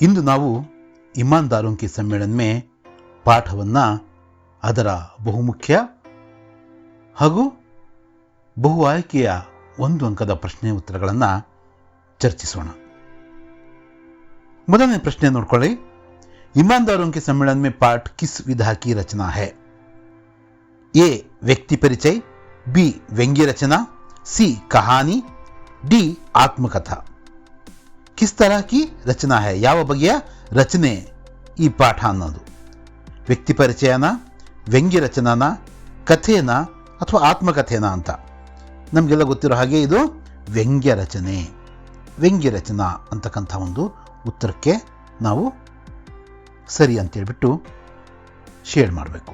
ಇಂದು ನಾವು ಇಮಾನ್ದಾರೋं के सम्मेलन में ಪಾಠವನ್ನು ಅದರ ಬಹುಮುಖ್ಯ ಹಾಗೂ ಬಹು ಆಯ್ಕೆಯ ಒಂದು ಅಂಕದ ಪ್ರಶ್ನೆ ಉತ್ತರಗಳನ್ನು ಚರ್ಚಿಸೋಣ. ಮೊದಲನೇ ಪ್ರಶ್ನೆ ನೋಡ್ಕೊಳ್ಳಿ. ईमानदारों के सम्मेलन में पाठ किस विधा की रचना है? ए व्यक्ति परिचय, बी व्यंग्य रचना, सी कहानी, डी आत्मकथा. किस तरह की रचना है? ಯಾವ ಬಗೆಯ ರಚನೆ ಈ ಪಾಠ ಅನ್ನೋದು? ವ್ಯಕ್ತಿ ಪರಿಚಯನ, ವ್ಯಂಗ್ಯ ರಚನಾನ, ಕಥೆನ ಅಥವಾ ಆತ್ಮಕಥೆನ ಅಂತ. ನಮಗೆಲ್ಲ ಗೊತ್ತಿರೋ ಹಾಗೆ ಇದು ವ್ಯಂಗ್ಯ ರಚನೆ, ವ್ಯಂಗ್ಯ ರಚನಾ ಅಂತಕ್ಕಂಥ ಒಂದು ಉತ್ತರಕ್ಕೆ ನಾವು ಸರಿ ಅಂತೇಳ್ಬಿಟ್ಟು ಶೇರ್ ಮಾಡಬೇಕು.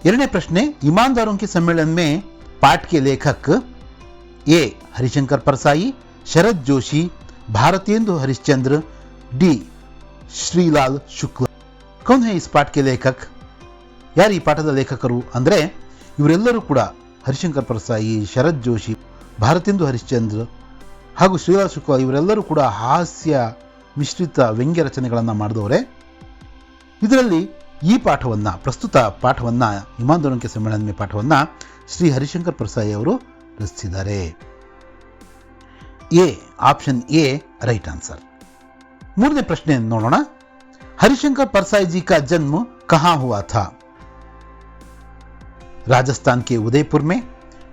ಎರಡನೇ ಪ್ರಶ್ನೆ. ईमानदारों के सम्मेलन में पाठ के लेखक ए हरिशंकर परसाई, शरद जोशी, भारतेंदु हरिश्चंद्र, डी श्रीलाल शुक्ला. कौन है इस पाठ के लेखक? ಯಾರು ಈ ಪಾಠದ ಲೇಖಕರು ಅಂದರೆ ಇವರೆಲ್ಲರೂ ಕೂಡ ಹರಿಶಂಕರ್ ಪರ್ಸಾಯಿ, ಶರದ್ ಜೋಶಿ, ಭಾರತೇಂದು ಹರಿಶ್ಚಂದ್ರ ಹಾಗೂ ಶ್ರೀಲಾಲ್ ಶುಕ್ಲಾ ಇವರೆಲ್ಲರೂ ಕೂಡ ಹಾಸ್ಯ ಮಿಶ್ರಿತ ವ್ಯಂಗ್ಯ ರಚನೆಗಳನ್ನು ಮಾಡಿದವರೇ. ಇದರಲ್ಲಿ ಈ ಪಾಠವನ್ನು, ಪ್ರಸ್ತುತ ಪಾಠವನ್ನು, ईमानदारों के सम्मेलन में ಪಾಠವನ್ನು ಶ್ರೀ ಹರಿಶಂಕರ್ ಪರ್ಸಾಯಿ ಅವರು ರಚಿಸಿದ್ದಾರೆ. A option A right answer. ಮೂರನೇ ಪ್ರಶ್ನೆ ನೋಡೋಣ. हरिशंकर परसाई जी का जन्म कहाँ हुआ था? राजस्थान के उदयपुर में,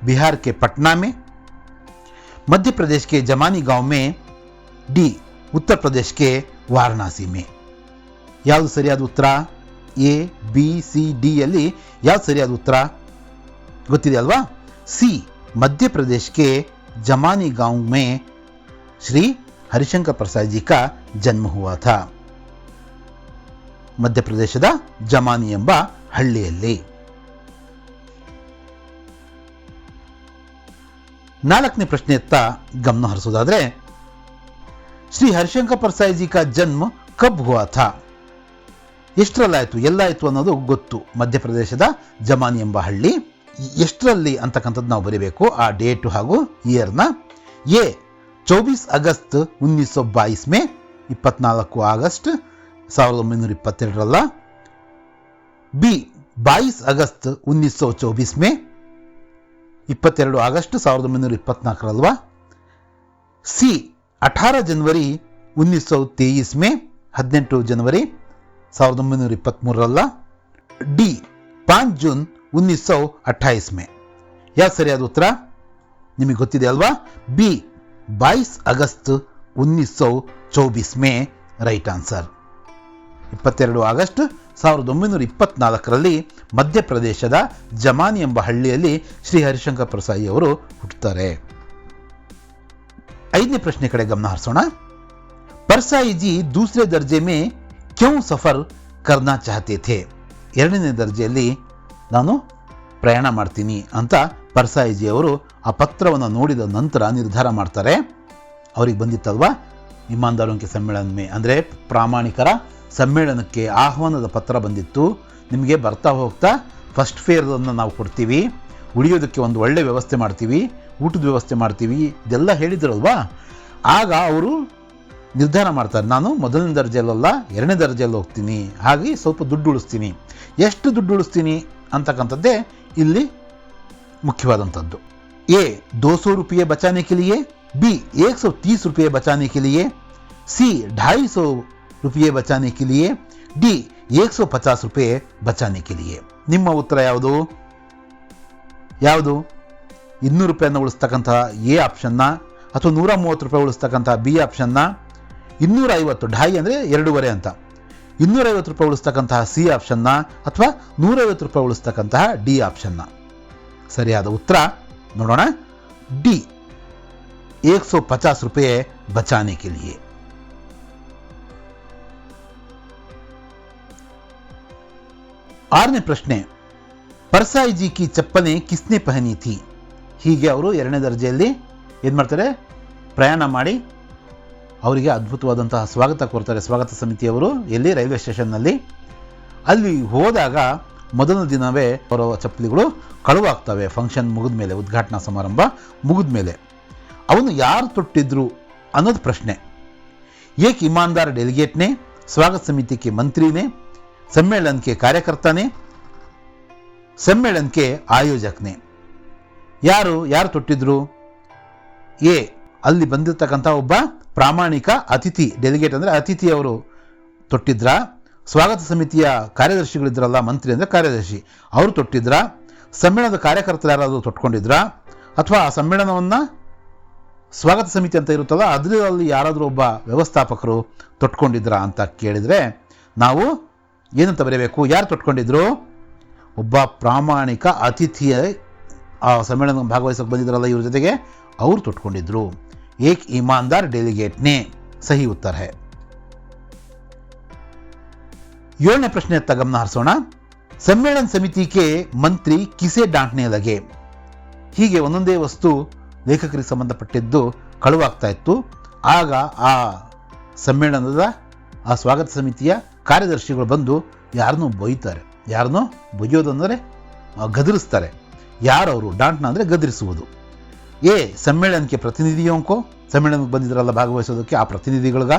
बिहार के पटना में, मध्य प्रदेश के जमानी गांव में, डी उत्तर प्रदेश के वाराणसी में. ಯಾವುದು ಸರಿಯಾದ ಉತ್ತರ? ಎ ಬಿ ಸಿ ಡಿ ಯಲ್ಲಿ ಯಾವುದು ಸರಿಯಾದ ಉತ್ತರ ಗೊತ್ತಿದೆ ಅಲ್ವಾ? ಸಿ मध्यप्रदेश के जमानी गांव में श्री हरिशंकर परसाई जी का जन्म हुआ था. ಮಧ್ಯಪ್ರದೇಶದ ಜಮಾನಿ ಎಂಬ ಹಳ್ಳಿಯಲ್ಲಿ. ನಾಲ್ಕನೇ ಪ್ರಶ್ನೆಯತ್ತ ಗಮನ ಹರಿಸೋದಾದ್ರೆ, ಶ್ರೀ ಹರಿಶಂಕರ್ ಪರ್ಸಾಯಿ ಜಿ ಕಾ ಜನ್ಮ ಕಬ್ ಹುವಾ ಥಾ? ಎಷ್ಟರಲ್ಲಾಯಿತು, ಎಲ್ಲಾಯಿತು ಅನ್ನೋದು ಗೊತ್ತು. ಮಧ್ಯಪ್ರದೇಶದ ಜಮಾನಿ ಎಂಬ ಹಳ್ಳಿ ಎಷ್ಟರಲ್ಲಿ ಅಂತಕ್ಕಂಥದ್ದು ನಾವು ಬರೀಬೇಕು, ಆ ಡೇಟು ಹಾಗೂ ಇಯರ್ನ. ಎ 24 ಅಗಸ್ಟ್ 1922 ಮೇ, 24 ಆಗಸ್ಟ್ 1922ರಲ್ಲ. ಬಿ 22 ಅಗಸ್ಟ್ 1924 ಮೇ, 22 ಆಗಸ್ಟ್ 1924ರಲ್ವಾ. ಸಿ 18 ಜನವರಿ 1923 ಮೇ, 18 ಜನವರಿ 1923ರಲ್ಲ. ಡಿ 5 ಜೂನ್ 1928 ಮೇ. ಯಾವ್ದು ಸರಿಯಾದ ಉತ್ತರ ನಿಮಗೆ ಗೊತ್ತಿದೆ ಅಲ್ವಾ? ಬಿ 22 ಆಗಸ್ಟ್ 1924 ಮೇ ರೈಟ್ ಆನ್ಸರ್. 22 ಆಗಸ್ಟ್ 1924ರಲ್ಲಿ ಮಧ್ಯಪ್ರದೇಶದ ಜಮಾನಿ ಎಂಬ ಹಳ್ಳಿಯಲ್ಲಿ ಶ್ರೀ ಹರಿಶಂಕರ್ ಪರ್ಸಾಯಿ ಅವರು ಹುಟ್ಟುತ್ತಾರೆ. ಐದನೇ ಪ್ರಶ್ನೆ ಕಡೆ ಗಮನ ಹರಿಸೋಣ. ಪರ್ಸಾಯಿ ಜಿ ದೂಸರೆ ದರ್ಜೆ ಮೇ ಕ್ಯೂ ಸಫರ್ ಕರ್ನಾ ಚಾಹತೆ ಥೇ? ಎರಡನೇ ದರ್ಜೆಯಲ್ಲಿ ನಾನು ಪ್ರಯಾಣ ಮಾಡ್ತೀನಿ ಅಂತ ಪರ್ಸಾಯಿಜಿ ಅವರು ಆ ಪತ್ರವನ್ನು ನೋಡಿದ ನಂತರ ನಿರ್ಧಾರ ಮಾಡ್ತಾರೆ. ಅವ್ರಿಗೆ ಬಂದಿತ್ತಲ್ವಾ ईमानदारों के सम्मेलन में, ಅಂದರೆ ಪ್ರಾಮಾಣಿಕರ ಸಮ್ಮೇಳನಕ್ಕೆ ಆಹ್ವಾನದ ಪತ್ರ ಬಂದಿತ್ತು. ನಿಮಗೆ ಬರ್ತಾ ಹೋಗ್ತಾ ಫಸ್ಟ್ ಫೇರನ್ನು ನಾವು ಕೊಡ್ತೀವಿ, ಉಳಿಯೋದಕ್ಕೆ ಒಂದು ಒಳ್ಳೆ ವ್ಯವಸ್ಥೆ ಮಾಡ್ತೀವಿ, ಊಟದ ವ್ಯವಸ್ಥೆ ಮಾಡ್ತೀವಿ, ಇದೆಲ್ಲ ಹೇಳಿದ್ರಲ್ವಾ. ಆಗ ಅವರು ನಿರ್ಧಾರ ಮಾಡ್ತಾರೆ, ನಾನು ಮೊದಲನೇ ದರ್ಜೆಯಲ್ಲ ಎರಡನೇ ದರ್ಜೆಯಲ್ಲಿ ಹೋಗ್ತೀನಿ, ಹಾಗೆ ಸ್ವಲ್ಪ ದುಡ್ಡು ಉಳಿಸ್ತೀನಿ. ಎಷ್ಟು ದುಡ್ಡು ಉಳಿಸ್ತೀನಿ ಅಂತಕ್ಕಂಥದ್ದೇ ಇಲ್ಲಿ ಮುಖ್ಯವಾದಂಥದ್ದು. ಎ 200 रुपये बचाने के लिए, बी 130 रुपये बचाने के लिए, सी 250 रुपये बचाने के लिए, डी 150 रुपये बचाने के लिए. ನಿಮ್ಮ ಉತ್ತರ ಯಾವುದು? 200 ರೂಪಾಯಿಯನ್ನು ಉಳಿಸ್ತಕ್ಕಂಥ ಎ ಆಪ್ಷನ್ನ, ಅಥವಾ 130 ರೂಪಾಯಿ ಉಳಿಸ್ತಕ್ಕಂಥ ಬಿ ಆಪ್ಷನ್ನ, 250 ಢಾಯಿ ಅಂದರೆ 2.5 ಅಂತ, 250 ರೂಪಾಯಿ ಉಳಿಸ್ತಕ್ಕಂತಹ ಸಿ ಆಪ್ಷನ್ನ, ಅಥವಾ 150 ರೂಪಾಯಿ ಉಳಿಸ್ತಕ್ಕಂತಹ ಡಿ ಆಪ್ಷನ್ನ. ಸರಿಯಾದ ಉತ್ತರ ನೋಡೋಣ. ಡಿ 150 रुपये बचाने के लिए. ಆರನೇ ಪ್ರಶ್ನೆ. ಪರ್ಸಾಯಿ ಜಿ ಕಿ ಚಪ್ಪಲೆ ಕಿಸ್ನೆ ಪಹನಿ ಥಿ? ಹೀಗೆ ಅವರು ಎರಡನೇ ದರ್ಜೆಯಲ್ಲಿ ಏನು ಮಾಡ್ತಾರೆ, ಪ್ರಯಾಣ ಮಾಡಿ ಅವರಿಗೆ ಅದ್ಭುತವಾದಂತಹ ಸ್ವಾಗತ ಕೋರ್ತಾರೆ ಸ್ವಾಗತ ಸಮಿತಿಯವರು. ಎಲ್ಲಿ? ರೈಲ್ವೆ ಸ್ಟೇಷನ್ನಲ್ಲಿ. ಅಲ್ಲಿ ಹೋದಾಗ ಮೊದಲ ದಿನವೇ ಅವರ ಚಪ್ಪಲಿಗಳು ಕಳುವಾಗ್ತವೆ. ಫಂಕ್ಷನ್ ಮುಗಿದ ಮೇಲೆ, ಉದ್ಘಾಟನಾ ಸಮಾರಂಭ ಮುಗಿದ ಮೇಲೆ ಅವನು ಯಾರು ತೊಟ್ಟಿದ್ರು ಅನ್ನೋದು ಪ್ರಶ್ನೆ. एक ईमानदार डेलीगेट ने, स्वागत समिति के मंत्री ने, सम्मेलन के कार्यकर्ता ने, सम्मेलन के आयोजक ने. ಯಾರು ತೊಟ್ಟಿದ್ರು? ಎ, ಅಲ್ಲಿ ಬಂದಿರತಕ್ಕಂಥ ಒಬ್ಬ ಪ್ರಾಮಾಣಿಕ ಅತಿಥಿ, ಡೆಲಿಗೇಟ್ ಅಂದರೆ ಅತಿಥಿಯವರು ತೊಟ್ಟಿದ್ರ. ಸ್ವಾಗತ ಸಮಿತಿಯ ಕಾರ್ಯದರ್ಶಿಗಳಿದ್ರಲ್ಲ, ಮಂತ್ರಿ ಅಂದರೆ ಕಾರ್ಯದರ್ಶಿ, ಅವರು ತೊಟ್ಟಿದ್ರ. ಸಮ್ಮೇಳನದ ಕಾರ್ಯಕರ್ತರು ಯಾರಾದರೂ ತೊಟ್ಕೊಂಡಿದ್ರ, ಅಥವಾ ಆ ಸಮ್ಮೇಳನವನ್ನು ಸ್ವಾಗತ ಸಮಿತಿ ಅಂತ ಇರುತ್ತಲ್ಲ ಅದರಲ್ಲಿ ಯಾರಾದರೂ ಒಬ್ಬ ವ್ಯವಸ್ಥಾಪಕರು ತೊಟ್ಕೊಂಡಿದ್ರ ಅಂತ ಕೇಳಿದರೆ ನಾವು ಏನಂತ ಬರೀಬೇಕು? ಯಾರು ತೊಟ್ಕೊಂಡಿದ್ರು? ಒಬ್ಬ ಪ್ರಾಮಾಣಿಕ ಅತಿಥಿಯ ಆ ಸಮ್ಮೇಳನ ಭಾಗವಹಿಸಕ್ಕೆ ಬಂದಿದ್ರಲ್ಲ ಇವ್ರ ಜೊತೆಗೆ, ಅವರು ತೊಟ್ಕೊಂಡಿದ್ರು. ಏಕ್ ईमानदार डेलीगेट ने सही उत्तर है. 7ನೇ ಪ್ರಶ್ನೆಯತ್ತ ಗಮನ ಹರಿಸೋಣ. ಸಮ್ಮೇಳನ ಸಮಿತಿಗೆ ಮಂತ್ರಿ ಕಿಸೆ ಡಾಂಟ್ನೆ ಲಗೆ. ಹೀಗೆ ಒಂದೊಂದೇ ವಸ್ತು ಲೇಖಕರಿಗೆ ಸಂಬಂಧಪಟ್ಟಿದ್ದು ಕಳುವಾಗ್ತಾ ಇತ್ತು. ಆಗ ಆ ಸಮ್ಮೇಳನದ ಆ ಸ್ವಾಗತ ಸಮಿತಿಯ ಕಾರ್ಯದರ್ಶಿಗಳು ಬಂದು ಯಾರನ್ನೂ ಬೈತಾರೆ. ಯಾರನ್ನೂ ಬೈಯೋದಂದರೆ ಗದರಿಸ್ತಾರೆ. ಯಾರವರು? ಡಾಂಟ್ನ ಅಂದರೆ ಗದರಿಸುವುದು. ಎ, ಸಮ್ಮೇಳನಕ್ಕೆ ಪ್ರತಿನಿಧಿಯೋಂಕೋ, ಸಮ್ಮೇಳನಕ್ಕೆ ಬಂದಿದ್ರಲ್ಲ ಭಾಗವಹಿಸೋದಕ್ಕೆ ಆ ಪ್ರತಿನಿಧಿಗಳಿಗ.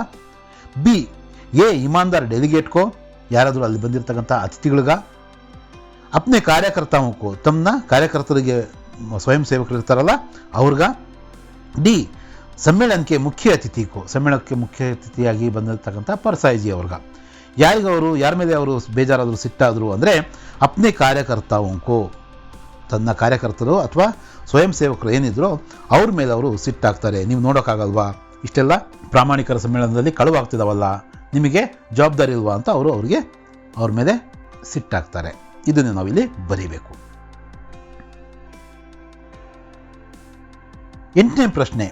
ಬಿ, ಎ ईमानदार डेलीगेಟ್ಕೋ, ಯಾರಾದರೂ ಅಲ್ಲಿ ಬಂದಿರತಕ್ಕಂಥ ಅತಿಥಿಗಳಿಗ. ಅಪ್ನೆ ಕಾರ್ಯಕರ್ತಾವೋಂಕೋ, ತಮ್ಮನ್ನ ಕಾರ್ಯಕರ್ತರಿಗೆ ಸ್ವಯಂ ಸೇವಕರು ಇರ್ತಾರಲ್ಲ ಅವ್ರಿಗ. ಡಿ, ಸಮ್ಮೇಳನಕ್ಕೆ ಮುಖ್ಯ ಅತಿಥಿಕೋ, ಸಮ್ಮೇಳನಕ್ಕೆ ಮುಖ್ಯ ಅತಿಥಿಯಾಗಿ ಬಂದಿರತಕ್ಕಂಥ ಪರ್ಸಾಯಿಜಿ ಅವ್ರಿಗ. ಯಾರಿಗವರು, ಯಾರ ಮೇಲೆ ಅವರು ಬೇಜಾರಾದರು, ಸಿಟ್ಟಾದರು ಅಂದರೆ ಅಪ್ನೆ ಕಾರ್ಯಕರ್ತಾವೋಂಕೋ, ತನ್ನ ಕಾರ್ಯಕರ್ತರು ಅಥವಾ ಸ್ವಯಂ ಸೇವಕರು ಏನಿದ್ರು ಅವ್ರ ಮೇಲೆ ಅವರು ಸಿಟ್ಟಾಗ್ತಾರೆ. ನೀವು ನೋಡೋಕ್ಕಾಗಲ್ವಾ, ಇಷ್ಟೆಲ್ಲ ಪ್ರಾಮಾಣಿಕರ ಸಮ್ಮೇಳನದಲ್ಲಿ ಕಳುವಾಗ್ತಿದಾವಲ್ಲ, ನಿಮಗೆ ಜವಾಬ್ದಾರಿ ಇಲ್ವಾ ಅಂತ ಅವ್ರ ಮೇಲೆ ಸಿಟ್ಟಾಗ್ತಾರೆ. ಇದನ್ನು ನಾವಿಲ್ಲಿ ಬರೀಬೇಕು. 8ನೇ ಪ್ರಶ್ನೆ.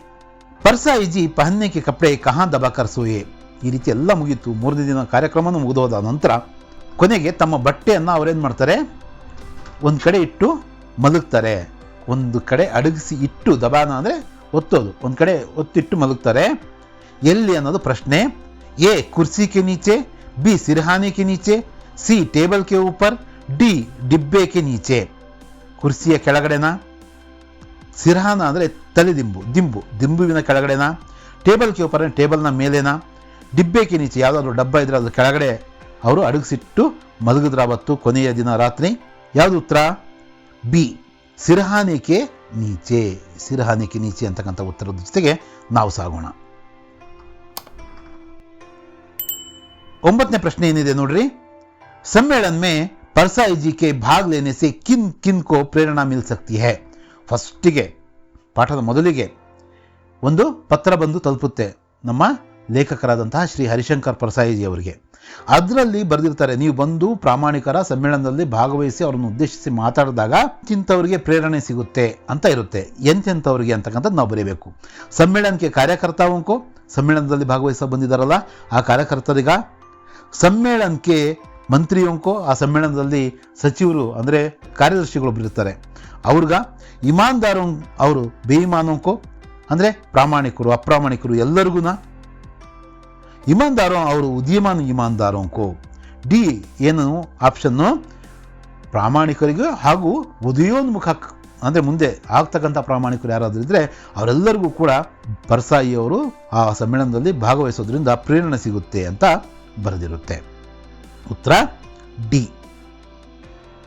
ಪರ್ಸಾಯಿಜಿ ಪಹನ್ನೆ ಕೆ ಕಪಡೆ ಕಹಾ ದಬಾಕರ್ ಸೋಯೆ. ಈ ರೀತಿ ಎಲ್ಲ ಮುಗೀತು, 3 ದಿನ ಕಾರ್ಯಕ್ರಮನೂ ಮುಗಿದೋದ ನಂತರ ಕೊನೆಗೆ ತಮ್ಮ ಬಟ್ಟೆಯನ್ನು ಅವರೇನು ಮಾಡ್ತಾರೆ, ಒಂದು ಕಡೆ ಇಟ್ಟು ಮಲಗ್ತಾರೆ. ಒಂದು ಕಡೆ ಅಡಗಿಸಿ ಇಟ್ಟು, ದಬಾನ ಅಂದರೆ ಒತ್ತೋದು, ಒಂದು ಕಡೆ ಒತ್ತಿಟ್ಟು ಮಲಗ್ತಾರೆ. ಎಲ್ಲಿ ಅನ್ನೋದು ಪ್ರಶ್ನೆ. ಎ, ಕುರ್ಸಿ ಕೆ ನೀಚೆ, ಬಿ, ಸಿರಹಾನೆ ಕೆ ನೀಚೆ, ಸಿ, ಟೇಬಲ್ ಕೆ ऊपर, ಡಿ, ಡಿಬ್ಬೆ ಕೆ ನೀಚೆ. ಕುರ್ಸಿಯ ಕೆಳಗಡೆನಾ, ಸಿರಹಾನ ಅಂದರೆ ತಲೆದಿಂಬು, ದಿಂಬುವಿನ ಕೆಳಗಡೆನಾ, ಟೇಬಲ್ ಕೆ ऊपर ಟೇಬಲ್ನ ಮೇಲೇನಾ, ಡಿಬ್ಬೆ ಕೆ ನೀಚೆ ಯಾವುದಾದ್ರು ಡಬ್ಬ ಇದ್ರೆ ಅದು ಕೆಳಗಡೆ ಅವರು ಅಡಗಿಸಿಟ್ಟು ಮಲಗಿದ್ರಾವತ್ತು ಕೊನೆಯ ದಿನ ರಾತ್ರಿ. ಯಾವುದು ಉತ್ತರ? ಬಿ, ಸಿರಹಾನೆ ಕೆ ನೀಚೆ. ಸಿರಹಾನೆ ಕೆ ನೀಚೆ ಅಂತಕ್ಕಂಥ ಉತ್ತರದ ಜೊತೆಗೆ ನಾವು ಸಾಗೋಣ. 9ನೇ ಪ್ರಶ್ನೆ ಏನಿದೆ ನೋಡ್ರಿ. सम्मेलन में परसाई जी के भाग लेने से किन किन को प्रेरणा मिल सकती है. ಫಸ್ಟಿಗೆ ಪಾಠದ ಮೊದಲಿಗೆ ಒಂದು ಪತ್ರ ಬಂದು ತಲುಪುತ್ತೆ ನಮ್ಮ ಲೇಖಕರಾದಂತಹ ಶ್ರೀ ಹರಿಶಂಕರ್ ಪರ್ಸಾಯಿಜಿ ಅವರಿಗೆ. ಅದರಲ್ಲಿ ಬರೆದಿರ್ತಾರೆ, ನೀವು ಬಂದು ಪ್ರಾಮಾಣಿಕರ ಸಮ್ಮೇಳನದಲ್ಲಿ ಭಾಗವಹಿಸಿ ಅವರನ್ನು ಉದ್ದೇಶಿಸಿ ಮಾತಾಡಿದಾಗ ಇಂಥವ್ರಿಗೆ ಪ್ರೇರಣೆ ಸಿಗುತ್ತೆ ಅಂತ ಇರುತ್ತೆ. ಎಂತೆಂಥವ್ರಿಗೆ ಅಂತಕ್ಕಂಥದ್ದು ನಾವು ಬರೀಬೇಕು. ಸಮ್ಮೇಳನಕ್ಕೆ ಕಾರ್ಯಕರ್ತಾವಂಕೋ, ಸಮ್ಮೇಳನದಲ್ಲಿ ಭಾಗವಹಿಸ ಬಂದಿದ್ದಾರಲ್ಲ ಆ ಕಾರ್ಯಕರ್ತರಿಗ. ಸಮ್ಮೇಳನಕ್ಕೆ ಮಂತ್ರಿಯಂಕೋ, ಆ ಸಮ್ಮೇಳನದಲ್ಲಿ ಸಚಿವರು ಅಂದರೆ ಕಾರ್ಯದರ್ಶಿಗಳು ಬರೀರ್ತಾರೆ ಅವ್ರಿಗ. ಇಮಾನ್ದಾರ ಅವರು ಬೇಯಿಮಾನಂಕೋ ಅಂದರೆ ಪ್ರಾಮಾಣಿಕರು ಅಪ್ರಾಮಾಣಿಕರು ಎಲ್ಲರಿಗೂ. ಇಮಾನ್ದಾರೋ ಅವರು ಉದೀಯಮಾನ ಇಮಾನ್ದಾರೋಂಕೋ. ಡಿ ಏನು ಆಪ್ಷನ್ನು, ಪ್ರಾಮಾಣಿಕರಿಗೆ ಹಾಗೂ ಉದಯೋನ್ಮುಖ ಅಂದರೆ ಮುಂದೆ ಆಗ್ತಕ್ಕಂಥ ಪ್ರಾಮಾಣಿಕರು ಯಾರಾದರೂ ಇದ್ದರೆ ಅವರೆಲ್ಲರಿಗೂ ಕೂಡ ಪರ್ಸಾಯಿಯವರು ಆ ಸಮ್ಮೇಳನದಲ್ಲಿ ಭಾಗವಹಿಸೋದ್ರಿಂದ ಪ್ರೇರಣೆ ಸಿಗುತ್ತೆ ಅಂತ ಬರೆದಿರುತ್ತೆ. ಉತ್ತರ ಡಿ.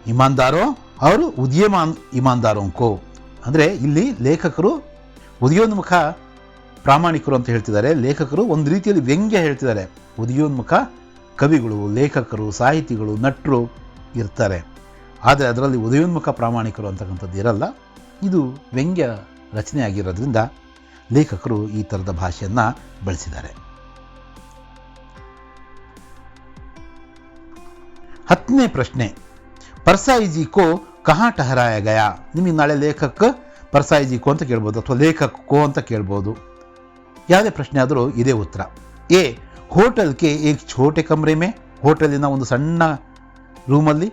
ಇಮಾನ್ದಾರೋ ಅವರು ಉದೀಯಮಾನ್ ಇಮಾನ್ದಾರೋಂಕೋ ಅಂದರೆ ಇಲ್ಲಿ ಲೇಖಕರು ಉದಯೋನ್ಮುಖ ಪ್ರಾಮಾಣಿಕರು ಅಂತ ಹೇಳ್ತಿದ್ದಾರೆ. ಲೇಖಕರು ಒಂದು ರೀತಿಯಲ್ಲಿ ವ್ಯಂಗ್ಯ ಹೇಳ್ತಿದ್ದಾರೆ. ಉದಯೋನ್ಮುಖ ಕವಿಗಳು, ಲೇಖಕರು, ಸಾಹಿತಿಗಳು, ನಟರು ಇರ್ತಾರೆ. ಆದರೆ ಅದರಲ್ಲಿ ಉದಯೋನ್ಮುಖ ಪ್ರಾಮಾಣಿಕರು ಅಂತಕ್ಕಂಥದ್ದು ಇರಲ್ಲ. ಇದು ವ್ಯಂಗ್ಯ ರಚನೆ ಆಗಿರೋದ್ರಿಂದ ಲೇಖಕರು ಈ ಥರದ ಭಾಷೆಯನ್ನು ಬಳಸಿದ್ದಾರೆ. 10ನೇ ಪ್ರಶ್ನೆ. ಪರ್ಸಾಯಿಜಿ ಕೋ ಕಹಾ ಟಹರಾಯ ಗಯಾ. ನಿಮಗೆ ನಾಳೆ ಲೇಖಕ ಪರ್ಸಾಯಿಜಿ ಕೋ ಅಂತ ಕೇಳ್ಬೋದು ಅಥವಾ ಲೇಖಕ ಕೋ ಅಂತ ಕೇಳ್ಬೋದು. ಯಾವುದೇ ಪ್ರಶ್ನೆ ಆದರೂ ಇದೇ ಉತ್ತರ. ಎ, ಹೋಟೆಲ್ಗೆ ಏಕ್ ಛೋಟೆ ಕಮರೆ ಮೇ, ಹೋಟೆಲಿನ ಒಂದು ಸಣ್ಣ ರೂಮಲ್ಲಿ.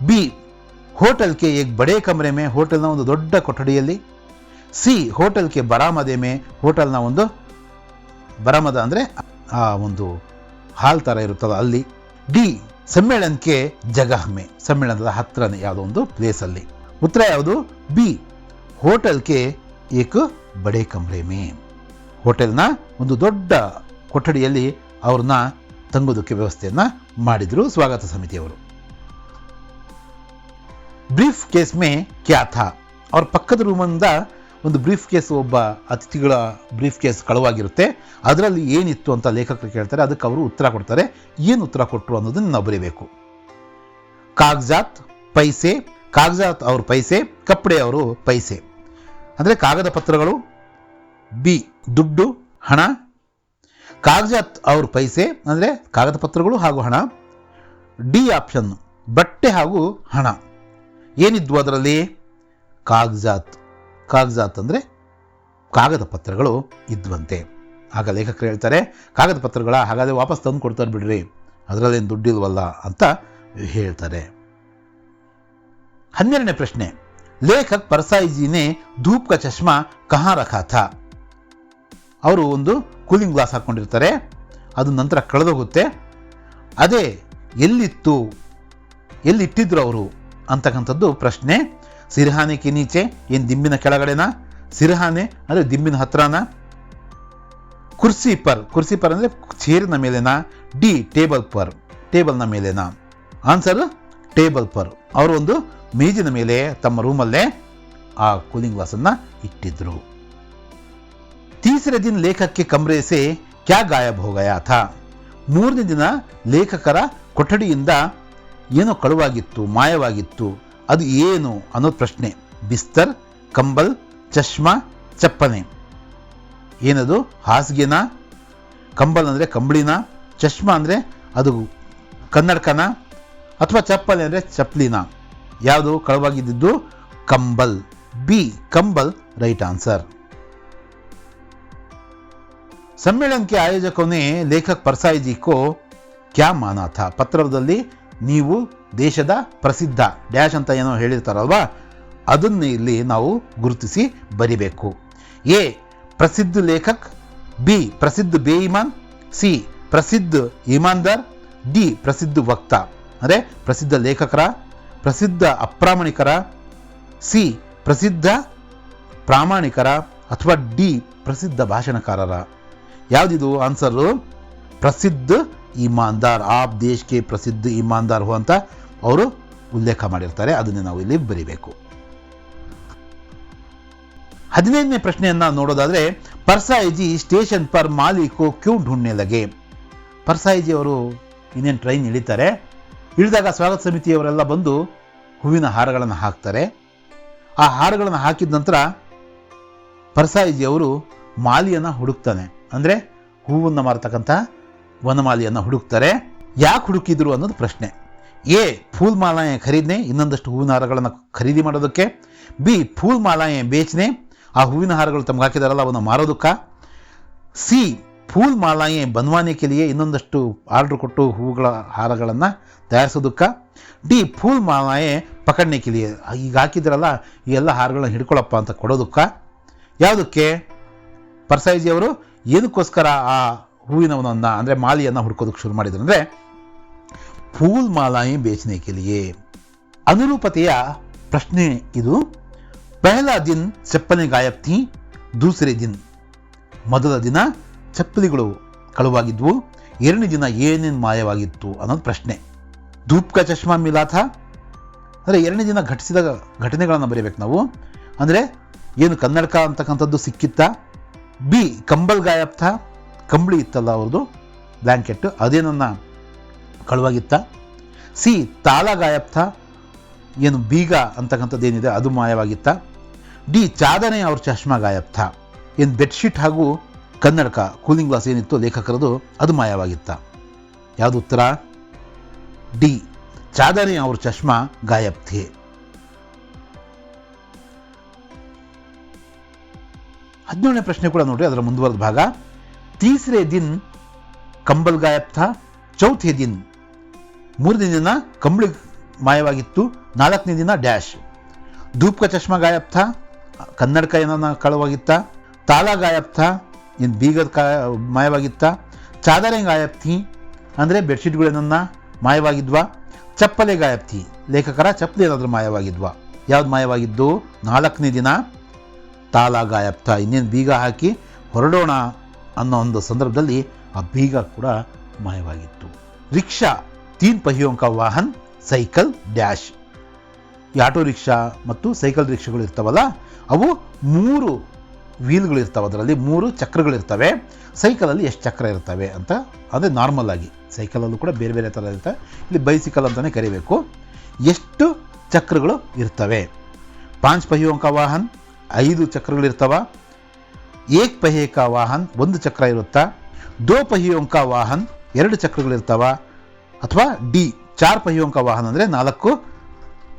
ಬಿ, ಹೋಟೆಲ್ಗೆ ಏಕ್ ಬಡೇ ಕಮರೆ ಮೇ, ಹೋಟೆಲ್ನ ಒಂದು ದೊಡ್ಡ ಕೊಠಡಿಯಲ್ಲಿ. ಸಿ, ಹೋಟೆಲ್ಗೆ ಬರಾಮದೆ ಮೇ, ಹೋಟೆಲ್ನ ಒಂದು ಬರಾಮದ ಅಂದರೆ ಆ ಒಂದು ಹಾಲ್ ಥರ ಇರುತ್ತಲ್ಲ ಅಲ್ಲಿ. ಡಿ, ಸಮ್ಮೇಳನಕ್ಕೆ ಜಗಹ್ ಮೇ, ಸಮ್ಮೇಳನದ ಹತ್ರನೇ ಯಾವುದೋ ಒಂದು ಪ್ಲೇಸಲ್ಲಿ. ಉತ್ತರ ಯಾವುದು? ಬಿ, ಹೋಟೆಲ್ಗೆ ಏಕ್ ಬಡೇ ಕಮರೆ ಮೇ, ಹೋಟೆಲ್ನ ಒಂದು ದೊಡ್ಡ ಕೊಠಡಿಯಲ್ಲಿ ಅವ್ರನ್ನ ತಂಗೋದಕ್ಕೆ ವ್ಯವಸ್ಥೆಯನ್ನು ಮಾಡಿದರು ಸ್ವಾಗತ ಸಮಿತಿಯವರು. ಬ್ರೀಫ್ ಕೇಸ್ ಮೇ ಕ್ಯಾ ಥಾ, ಅವ್ರ ಪಕ್ಕದ ರೂಮಿಂದ ಒಂದು ಬ್ರೀಫ್ ಕೇಸ್, ಒಬ್ಬ ಅತಿಥಿಗಳ ಬ್ರೀಫ್ ಕೇಸ್ ಕಳುವಾಗಿರುತ್ತೆ, ಅದರಲ್ಲಿ ಏನಿತ್ತು ಅಂತ ಲೇಖಕರು ಕೇಳ್ತಾರೆ, ಅದಕ್ಕೆ ಅವರು ಉತ್ತರ ಕೊಡ್ತಾರೆ. ಏನು ಉತ್ತರ ಕೊಟ್ಟರು ಅನ್ನೋದನ್ನು ನಾವು ಬರೀಬೇಕು. ಕಾಗಜಾತ್ ಪೈಸೆ, ಕಾಗಜಾತ್ ಅವ್ರ ಪೈಸೆ, ಕಪ್ಪಡೆ ಅವರು ಪೈಸೆ ಅಂದರೆ ಕಾಗದ ಪತ್ರಗಳು. ಬಿ ದುಡ್ಡು ಹಣ, ಕಾಗಜಾತ್ ಅವ್ರ ಪೈಸೆ ಅಂದರೆ ಕಾಗದ ಪತ್ರಗಳು ಹಾಗೂ ಹಣ. ಡಿ ಆಪ್ಷನ್ ಬಟ್ಟೆ ಹಾಗೂ ಹಣ. ಏನಿದ್ವು ಅದರಲ್ಲಿ? ಕಾಗಜಾತ್, ಕಾಗಜಾತ್ ಅಂದರೆ ಕಾಗದ ಪತ್ರಗಳು ಇದ್ವಂತೆ. ಆಗ ಲೇಖಕರು ಹೇಳ್ತಾರೆ, ಕಾಗದ ಪತ್ರಗಳ ಹಾಗಾದರೆ ವಾಪಸ್ ತಂದು ಕೊಡ್ತಾರೆ ಬಿಡ್ರಿ, ಅದರಲ್ಲೇನು ದುಡ್ಡಿಲ್ವಲ್ಲ ಅಂತ ಹೇಳ್ತಾರೆ. 12ನೇ ಪ್ರಶ್ನೆ, ಲೇಖಕ್ ಪರ್ಸಾಯಿಜಿನೇ ಧೂಪ್ ಕಾ ಚಶ್ಮಾ ಕಹಾ ರಖಾ ಥಾ. ಅವರು ಒಂದು ಕೂಲಿಂಗ್ ಗ್ಲಾಸ್ ಹಾಕ್ಕೊಂಡಿರ್ತಾರೆ, ಅದು ನಂತರ ಕಳೆದೋಗುತ್ತೆ, ಅದೇ ಎಲ್ಲಿತ್ತು, ಎಲ್ಲಿಟ್ಟಿದ್ರು ಅವರು ಅಂತಕ್ಕಂಥದ್ದು ಪ್ರಶ್ನೆ. ಸಿರ್ಹಾನೆ ಕಿ ನೀಚೆ, ಏನು ದಿಂಬಿನ ಕೆಳಗಡೆನಾ? ಸಿರ್ಹಾನೆ ಅಂದರೆ ದಿಂಬಿನ ಹತ್ರನಾ? ಕುರ್ಸಿ ಪರ್, ಕುರ್ಸಿ ಪರ್ ಅಂದರೆ ಚೇರಿನ ಮೇಲೆನಾ? ಡಿ ಟೇಬಲ್ ಪರ್, ಟೇಬಲ್ನ ಮೇಲೆನಾ? Answer table per. ಅವರು ಒಂದು ಮೇಜಿನ ಮೇಲೆ ತಮ್ಮ ರೂಮಲ್ಲೇ ಆ ಕೂಲಿಂಗ್ ಗ್ಲಾಸನ್ನು ಇಟ್ಟಿದ್ರು. ತೀಸರೆ ದಿನ ಲೇಖಕ್ಕೆ ಕಮ್ರೆ ಸೆ ಕ್ಯಾ ಗಾಯಬ್ ಹೋ ಗಯಾ ಥಾ. 3ನೇ ದಿನ ಲೇಖಕರ ಕೊಠಡಿಯಿಂದ ಏನೋ ಕಳುವಾಗಿತ್ತು, ಮಾಯವಾಗಿತ್ತು, ಅದು ಏನು ಅನ್ನೋದು ಪ್ರಶ್ನೆ. ಬಿಸ್ತರ್, ಕಂಬಲ್, ಚಶ್ಮಾ, ಚಪ್ಪನೆ. ಏನದು? ಹಾಸಿಗೆನಾ? ಕಂಬಲ್ ಅಂದರೆ ಕಂಬಳಿನ? ಚಶ್ಮಾ ಅಂದರೆ ಅದು ಕನ್ನಡಕನ? ಅಥವಾ ಚಪ್ಪಲಿ ಅಂದರೆ ಚಪ್ಪಲಿನ? ಯಾವುದು ಕಳುವಾಗಿದ್ದು? ಕಂಬಲ್. ಬಿ ಕಂಬಲ್ ರೈಟ್ ಆನ್ಸರ್. सम्मेलन के आयोजकों ने लेखक परसाई जी को क्या माना था. ಪತ್ರದಲ್ಲಿ ನೀವು ದೇಶದ ಪ್ರಸಿದ್ಧ ಡ್ಯಾಶ್ ಅಂತ ಏನೋ ಹೇಳಿರ್ತಾರಲ್ವಾ, ಅದನ್ನೇ ಇಲ್ಲಿ ನಾವು ಗುರುತಿಸಿ ಬರಿಬೇಕು. ಎ ಪ್ರಸಿದ್ಧ ಲೇಖಕ್, ಬಿ ಪ್ರಸಿದ್ಧ ಬೇಯಿಮಾನ್, ಸಿ ಪ್ರಸಿದ್ಧ ಇಮಾನ್ದಾರ್, ಡಿ ಪ್ರಸಿದ್ಧ ವಕ್ತ ಅಂದರೆ ಪ್ರಸಿದ್ಧ ಲೇಖಕರ, ಪ್ರಸಿದ್ಧ ಅಪ್ರಾಮಾಣಿಕರ, ಸಿ ಪ್ರಸಿದ್ಧ ಪ್ರಾಮಾಣಿಕರ, ಅಥವಾ ಡಿ ಪ್ರಸಿದ್ಧ ಭಾಷಣಕಾರರ. ಯಾವುದಿದು ಆನ್ಸರು? ಪ್ರಸಿದ್ಧ ಇಮಾನ್ದಾರ್. ಆಪ್ ದೇಶಕ್ಕೆ ಪ್ರಸಿದ್ಧ ಇಮಾನ್ದಾರ್ ಹೋ ಅಂತ ಅವರು ಉಲ್ಲೇಖ ಮಾಡಿರ್ತಾರೆ, ಅದನ್ನೇ ನಾವು ಇಲ್ಲಿ ಬರಿಬೇಕು. 15ನೇ ಪ್ರಶ್ನೆಯನ್ನು ನೋಡೋದಾದರೆ, ಪರ್ಸಾಯಿಜಿ ಸ್ಟೇಷನ್ ಪರ್ ಮಾಲೀಕೋ ಕ್ಯೂ ಢೂಂಢನೆ ಲಗೆ. ಪರ್ಸಾಯಿಜಿ ಅವರು ಇನ್ನೇನು ಟ್ರೈನ್ ಇಳಿತಾರೆ, ಇಳಿದಾಗ ಸ್ವಾಗತ ಸಮಿತಿಯವರೆಲ್ಲ ಬಂದು ಹೂವಿನ ಹಾರಗಳನ್ನು ಹಾಕ್ತಾರೆ. ಆ ಹಾರಗಳನ್ನು ಹಾಕಿದ ನಂತರ ಪರ್ಸಾಯಿಜಿ ಅವರು ಮಾಲಿಯನ್ನು ಹುಡುಕ್ತಾನೆ, ಅಂದರೆ ಹೂವನ್ನು ಮಾರತಕ್ಕಂಥ ವನಮಾಲಿಯನ್ನು ಹುಡುಕ್ತಾರೆ. ಯಾಕೆ ಹುಡುಕಿದ್ರು ಅನ್ನೋದು ಪ್ರಶ್ನೆ. ಎ ಫೂಲ್ ಮಾಲಾಯೆ ಖರೀದನೆ, ಇನ್ನೊಂದಷ್ಟು ಹೂವಿನ ಹಾರಗಳನ್ನು ಖರೀದಿ ಮಾಡೋದಕ್ಕೆ. ಬಿ ಫೂಲ್ ಮಾಲಾಯೆ ಬೇಚನೆ, ಆ ಹೂವಿನ ಹಾರಗಳು ತಮ್ಗೆ ಹಾಕಿದಾರಲ್ಲ ಅವನ್ನು ಮಾರೋದಕ್ಕೆ. ಸಿ ಫೂಲ್ ಮಾಲಾಯೆ ಬನ್ವಾನೆ ಕೆಲಿಯೇ, ಇನ್ನೊಂದಷ್ಟು ಆರ್ಡ್ರ್ ಕೊಟ್ಟು ಹೂವುಗಳ ಹಾರಗಳನ್ನು ತಯಾರಿಸೋದಕ್ಕೆ. ಡಿ ಫೂಲ್ ಮಾಲಾಯೆ ಪಕಡ್ನೆ ಕೆಲಿಯೇ, ಈಗ ಹಾಕಿದ್ರಲ್ಲ ಈ ಎಲ್ಲ ಹಾರಗಳನ್ನ ಹಿಡ್ಕೊಳ್ಳಪ್ಪ ಅಂತ ಕೊಡೋದಕ್ಕೆ. ಯಾವುದಕ್ಕೆ? ಪರ್ಸಾಯಿಜಿ ಅವರು ಏನಕ್ಕೋಸ್ಕರ ಆ ಹೂವಿನವನನ್ನು ಅಂದರೆ ಮಾಲಿಯನ್ನು ಹುಡ್ಕೋದಕ್ಕೆ ಶುರು ಮಾಡಿದ್ರು ಅಂದರೆ ಫೂಲ್ ಮಾಲಾಯಿ ಬೇಚನೆ ಕೆಲಿಯೇ. ಅನುರೂಪತೆಯ ಪ್ರಶ್ನೆ ಇದು. ಪಹಲಾ ದಿನ ಚಪ್ಪಲಿ ಗಾಯಬ್ ಥಿ, ದೂಸರೆ ದಿನ, ಮೊದಲ ದಿನ ಚಪ್ಪಲಿಗಳು ಕಳುವಾಗಿದ್ವು, ಎರಡನೇ ದಿನ ಏನೇನು ಮಾಯವಾಗಿತ್ತು ಅನ್ನೋದು ಪ್ರಶ್ನೆ. ಧೂಪ್ ಕಾ ಚಶ್ಮಾ ಮಿಲಾ ಥಾ ಅಂದರೆ ಎರಡನೇ ದಿನ ಘಟಿಸಿದ ಘಟನೆಗಳನ್ನು ಬರೀಬೇಕು ನಾವು, ಅಂದರೆ ಏನು ಕನ್ನಡಕ ಅಂತಕ್ಕಂಥದ್ದು ಸಿಕ್ಕಿತ್ತಾ. ಬಿ ಕಂಬಲ್ ಗಾಯಬ್ ಥಾ, ಕಂಬಳಿ ಇತ್ತಲ್ಲ ಅವ್ರದ್ದು ಬ್ಲ್ಯಾಂಕೆಟ್, ಅದೇನನ್ನ ಕಳುವಾಗಿತ್ತ. ಸಿ ತಾಲ ಗಾಯಬ್ ಥಾ, ಏನು ಬೀಗ ಅಂತಕ್ಕಂಥದ್ದು ಏನಿದೆ ಅದು ಮಾಯವಾಗಿತ್ತ. ಡಿ ಚಾದನೆ ಅವ್ರ ಚಶ್ಮಾ ಗಾಯಬ್ ಥಾ, ಏನು ಬೆಡ್ಶೀಟ್ ಹಾಗೂ ಕನ್ನಡಕ ಕೂಲಿಂಗ್ ಗ್ಲಾಸ್ ಏನಿತ್ತು ಲೇಖಕರದು ಅದು ಮಾಯವಾಗಿತ್ತ. ಯಾವುದು ಉತ್ತರ? ಡಿ ಚಾದನೆ ಅವ್ರ ಚಶ್ಮಾ ಗಾಯಬ್ ಥೇ. 17ನೇ ಪ್ರಶ್ನೆ ಕೂಡ ನೋಡ್ರಿ, ಅದರ ಮುಂದುವರೆದ ಭಾಗ. ತೀಸರೆ ದಿನ ಕಂಬಲ್ ಗಾಯಬ್ ಥಾ, ಚೌಥೆ ದಿನ, 3ನೇ ದಿನ ಕಂಬಳಿ ಮಾಯವಾಗಿತ್ತು, 4ನೇ ದಿನ ಡ್ಯಾಶ್. ಧೂಪ್ ಕಾ ಚಶ್ಮಾ ಗಾಯಬ್ ಥಾ, ಕನ್ನಡಕ ಏನನ್ನ ಕಳುವಾಗಿತ್ತ. ತಾಲ ಗಾಯಬ್ ಥಾ, ಏನು ಬೀಗದ ಮಾಯವಾಗಿತ್ತ. ಚಾದರೆ ಗಾಯಬ್ ಥಿ ಅಂದರೆ ಬೆಡ್ಶೀಟ್ಗಳೇನನ್ನ ಮಾಯವಾಗಿದ್ವಾ. ಚಪ್ಪಲೆ ಗಾಯಬ್ ಥಿ, ಲೇಖಕರ ಚಪ್ಪಲಿ ಏನಾದರೂ ಮಾಯವಾಗಿದ್ವಾ. ಯಾವ್ದು ಮಾಯವಾಗಿದ್ದು? 4ನೇ ದಿನ ತಾಲ ಗಾಯಬ್ ಥಾ, ಇನ್ನೇನು ಬೀಗ ಹಾಕಿ ಹೊರಡೋಣ ಅನ್ನೋ ಒಂದು ಸಂದರ್ಭದಲ್ಲಿ ಆ ಬೀಗ ಕೂಡ ಮಾಯವಾಗಿತ್ತು. ರಿಕ್ಷಾ, 3 पहियों का ವಾಹನ್, ಸೈಕಲ್ ಡ್ಯಾಶ್. ಈ ಆಟೋ ರಿಕ್ಷಾ ಮತ್ತು ಸೈಕಲ್ ರಿಕ್ಷಾಗಳು ಇರ್ತಾವಲ್ಲ, ಅವು 3 ವೀಲ್ಗಳು ಇರ್ತವೆ, ಅದರಲ್ಲಿ 3 ಚಕ್ರಗಳಿರ್ತವೆ. ಸೈಕಲಲ್ಲಿ ಎಷ್ಟು ಚಕ್ರ ಇರ್ತವೆ ಅಂತ, ಅಂದರೆ ನಾರ್ಮಲ್ ಆಗಿ ಸೈಕಲಲ್ಲೂ ಕೂಡ ಬೇರೆ ಬೇರೆ ಥರ ಇರ್ತವೆ, ಇಲ್ಲಿ ಬೈಸಿಕಲ್ ಅಂತಲೇ ಕರಿಬೇಕು. ಎಷ್ಟು ಚಕ್ರಗಳು ಇರ್ತವೆ? 5 पहियों का ವಾಹನ್, 5 ಚಕ್ರಗಳಿರ್ತವ. 1 पहिए का ವಾಹನ್, 1 ಚಕ್ರ ಇರುತ್ತಾ. 2 पहियों का ವಾಹನ್, 2 ಚಕ್ರಗಳಿರ್ತಾವ. ಅಥವಾ ಡಿ 4 पहियों का ವಾಹನ್ ಅಂದರೆ 4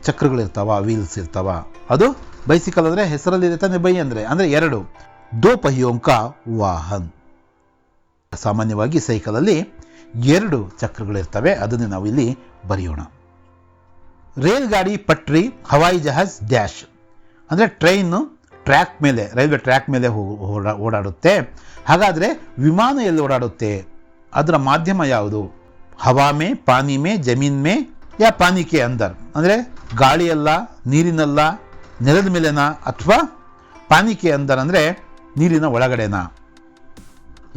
ಚಕ್ರಗಳಿರ್ತಾವ, ವೀಲ್ಸ್ ಇರ್ತಾವ. ಅದು ಬೈಸಿಕಲ್ ಅಂದರೆ ಹೆಸರಲ್ಲಿರುತ್ತೆ, ಬೈ ಅಂದರೆ 2. 2 पहियों का ವಾಹನ್. ಸಾಮಾನ್ಯವಾಗಿ ಸೈಕಲಲ್ಲಿ 2 ಚಕ್ರಗಳಿರ್ತವೆ, ಅದನ್ನೇ ನಾವು ಇಲ್ಲಿ ಬರೆಯೋಣ. ರೇಲ್ ಗಾಡಿ, ಪಟ್ರಿ, ಹವಾಯಿ ಜಹಾಜ್ ಡ್ಯಾಶ್. ಅಂದರೆ ಟ್ರೈನು ಟ್ರ್ಯಾಕ್ ಮೇಲೆ, ರೈಲ್ವೆ ಟ್ರ್ಯಾಕ್ ಮೇಲೆ ಓಡಾಡುತ್ತೆ. ಹಾಗಾದರೆ ವಿಮಾನ ಎಲ್ಲಿ ಓಡಾಡುತ್ತೆ? ಅದರ ಮಾಧ್ಯಮ ಯಾವುದು? ಹವಾ ಮೇ, ಪಾನಿ ಮೇ, ಜಮೀನ್ ಮೇ, ಯಾ ಪಾನಿ ಕೆ ಅಂದರ್. ಅಂದರೆ ಗಾಳಿಯಲ್ಲ, ನೀರಿನಲ್ಲ, ನೆಲದ ಮೇಲೆನಾ, ಅಥವಾ ಪಾನಿ ಕೆ ಅಂದರ್ ಅಂದರೆ ನೀರಿನ ಒಳಗಡೆನಾ?